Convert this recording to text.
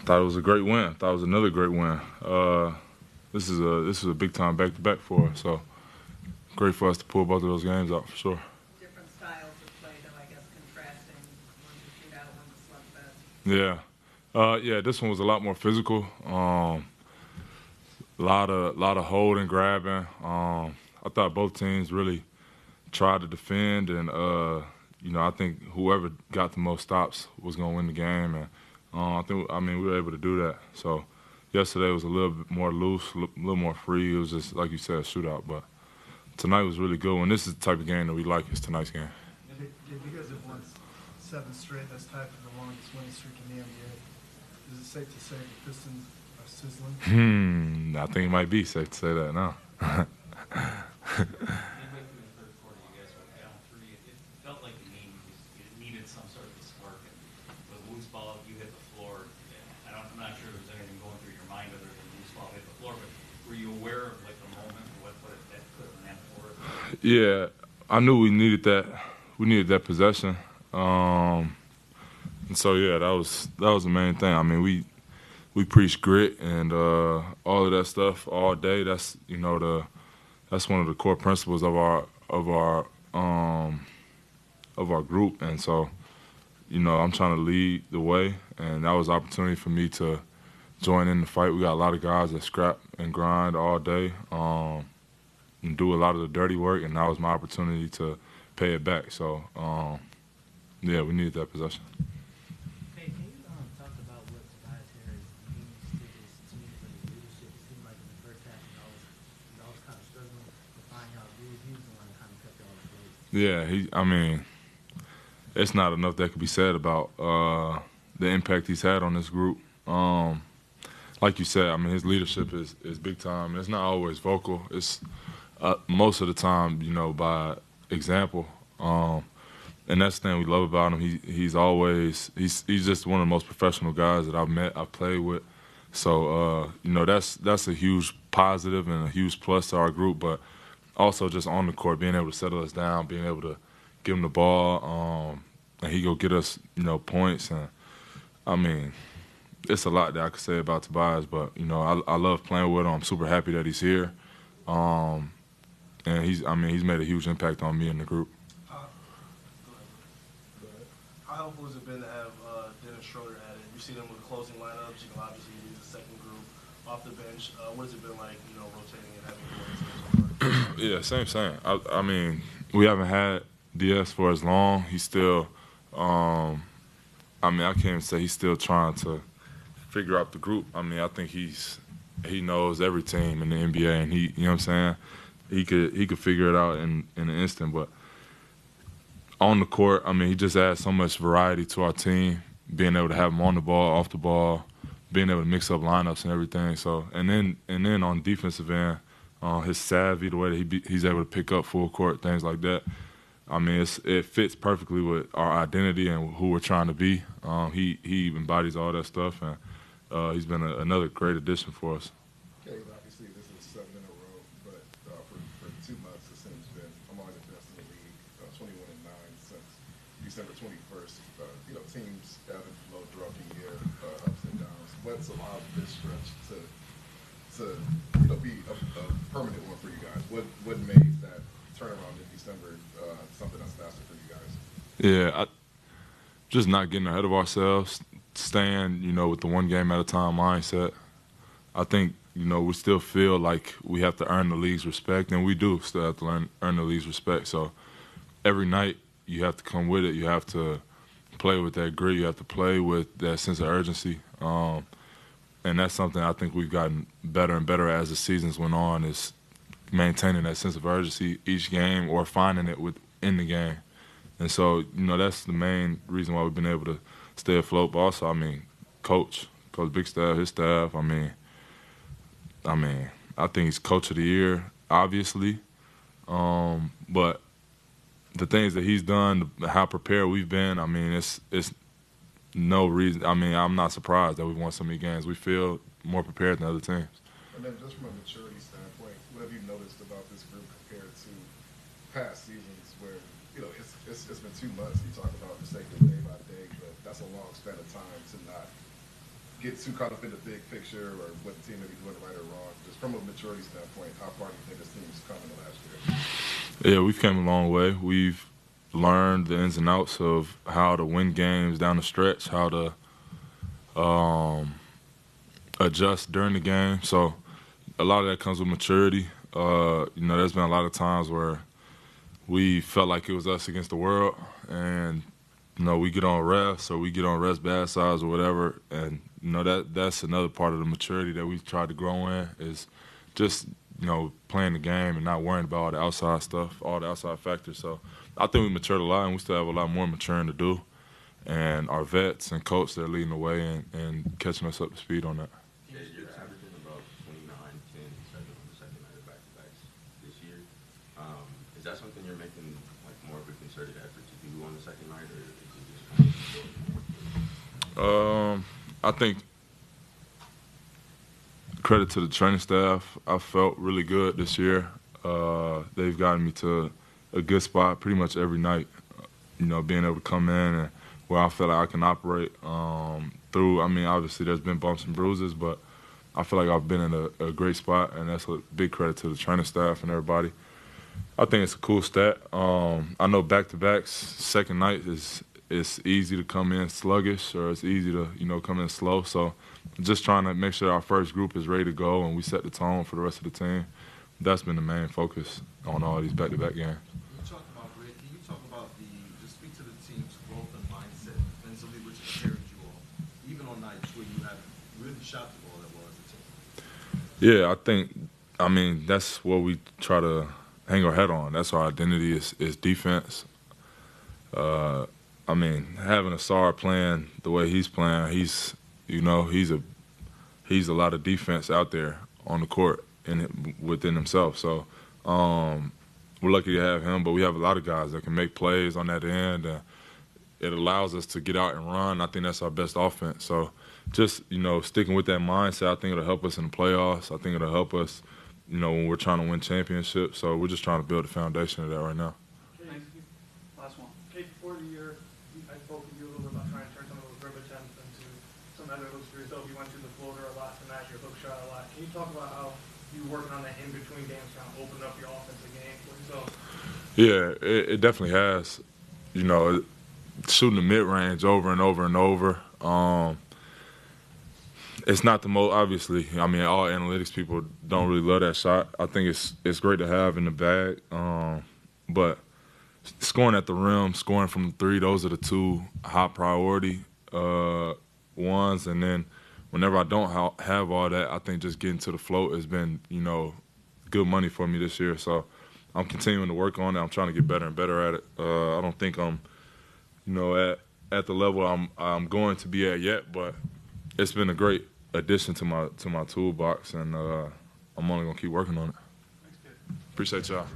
thought it was a great win. Thought it was another great win. This is a big time back to back for us. So great for us to pull both of those games out for sure. Different styles of play, though, I guess, contrasting. One's a shootout, one's a slugfest. Yeah, this one was a lot more physical. Lot of holding, grabbing. I thought both teams really tried to defend, and I think whoever got the most stops was going to win the game, and we were able to do that. So yesterday was a little bit more loose, a little more free. It was just like you said, a shootout. But tonight was really good. And this is the type of game that we like. It's tonight's game. You guys have won 7 straight. That's tied for the longest winning streak in the NBA. Is it safe to say the Pistons are sizzling? I think it might be safe to say that now. I'm not sure if there's anything going through your mind other than loose ball hit the floor, but were you aware of like the moment and what that could have meant for us? Yeah, I knew we needed that. We needed that possession. And so yeah, that was the main thing. I mean, we preach grit and all of that stuff all day. That's that's one of the core principles of our group, and so I'm trying to lead the way, and that was an opportunity for me to join in the fight. We got a lot of guys that scrap and grind all day and do a lot of the dirty work, and that was my opportunity to pay it back. So yeah, we needed that possession. Hey, can you talk about what Tobias Harris means to his team for the leadership? It seemed like in the first half, y'all was kind of struggling to find y'all dudes. He was the one that kind of kept y'all afloat. Yeah, it's not enough that could be said about the impact he's had on this group. Like you said, his leadership is big time. It's not always vocal. It's most of the time, by example. And that's the thing we love about him. He's just one of the most professional guys that I've played with. So that's a huge positive and a huge plus to our group. But also just on the court, being able to settle us down, being able to give him the ball, and he go get us, points. And it's a lot that I could say about Tobias, but I love playing with him. I'm super happy that he's here, and he's made a huge impact on me and the group. How helpful has it been to have Dennis Schroeder added? You see them with closing lineups. You can obviously use the second group off the bench. What has it been like, rotating and having more teams? Same. We haven't had DS for as long. He's still, I can't even say he's still trying to figure out the group. I think he knows every team in the NBA, and he could figure it out in an instant. But on the court, he just adds so much variety to our team, being able to have him on the ball, off the ball, being able to mix up lineups and everything. So, and then on defensive end, his savvy, the way that he's able to pick up full court, things like that. It fits perfectly with our identity and who we're trying to be. He embodies all that stuff, and he's been another great addition for us. Cade, obviously this is 7 in a row, but for 2 months this team's been among the best in the league, 21-9 since December 21st. Teams ebb and flow throughout the year, ups and downs. What's allowed this stretch to be a permanent one for you guys? What made that turnaround in December something that's faster for you guys? Yeah, just not getting ahead of ourselves, staying, with the one game at a time mindset. I think, we still feel like we have to earn the league's respect, and we do still have to earn the league's respect. So every night you have to come with it. You have to play with that grit. You have to play with that sense of urgency. And that's something I think we've gotten better and better as the seasons went on, is maintaining that sense of urgency each game or finding it within the game. And so, that's the main reason why we've been able to stay afloat. But also, Coach Bickerstaff, his staff, I think he's Coach of the Year, obviously. But the things that he's done, how prepared we've been, it's no reason. I'm not surprised that we've won so many games. We feel more prepared than other teams. And then just from a maturity standpoint, what have you noticed about this group compared to past seasons where, it's been 2 months, you talk about the sake of day by day, but that's a long span of time to not get too caught up in the big picture or what the team may be doing right or wrong. Just from a maturity standpoint, how far do you think this team's come in the last year? Yeah, we've came a long way. We've learned the ins and outs of how to win games down the stretch, how to adjust during the game. So a lot of that comes with maturity. There's been a lot of times where we felt like it was us against the world, and we get on refs or we get on refs' bad sides or whatever, and that's another part of the maturity that we've tried to grow in is just playing the game and not worrying about all the outside stuff, all the outside factors. So I think we matured a lot, and we still have a lot more maturing to do. And our vets and coach, they're leading the way and catching us up to speed on that. Yeah, you're averaging about 29, 10, 7 on the second night of back-to-backs this year. Is that something you're making more of a concerted effort to do on the second night, or is it just kind of I think credit to the training staff. I felt really good this year. They've gotten me to a good spot pretty much every night. Being able to come in and where I feel like I can operate through. I mean, obviously there's been bumps and bruises, but I feel like I've been in a great spot, and that's a big credit to the training staff and everybody. I think it's a cool stat. I know back-to-backs, second night it's easy to come in sluggish, or it's easy to come in slow. So just trying to make sure our first group is ready to go and we set the tone for the rest of the team. That's been the main focus on all these back-to-back games. You talk about Rick. Can you talk about just speak to the team's growth and mindset defensively, which has carried you all, even on nights where you have really shot the ball that well as a team? Yeah, I mean, that's what we try to hang our head on. That's our identity is defense. I mean, having Asar playing the way he's playing, he's a lot of defense out there on the court and within himself. So we're lucky to have him, but we have a lot of guys that can make plays on that end. It allows us to get out and run. I think that's our best offense. So just, sticking with that mindset, I think it'll help us in the playoffs. I think it'll help us, when we're trying to win championships. So we're just trying to build a foundation of that right now. Thank you. Last one. Cade, before the year, I spoke with you a little bit about trying to turn some of those dribble attempts into some other hooks for yourself. You went to the floater a lot tonight, your hook shot a lot. Can you talk about how you working on that in between games, trying to open up your offensive game for yourself? Yeah, it definitely has. Shooting the mid-range over and over and over. It's not the most, obviously. I mean, all analytics people don't really love that shot. I think it's great to have in the bag. But scoring at the rim, scoring from the three, those are the two high priority ones. And then whenever I don't have all that, I think just getting to the float has been, good money for me this year. So I'm continuing to work on it. I'm trying to get better and better at it. I don't think I'm, at the level I'm going to be at yet, but it's been a great addition to my toolbox, and I'm only gonna keep working on it. Thanks, kid. Appreciate y'all.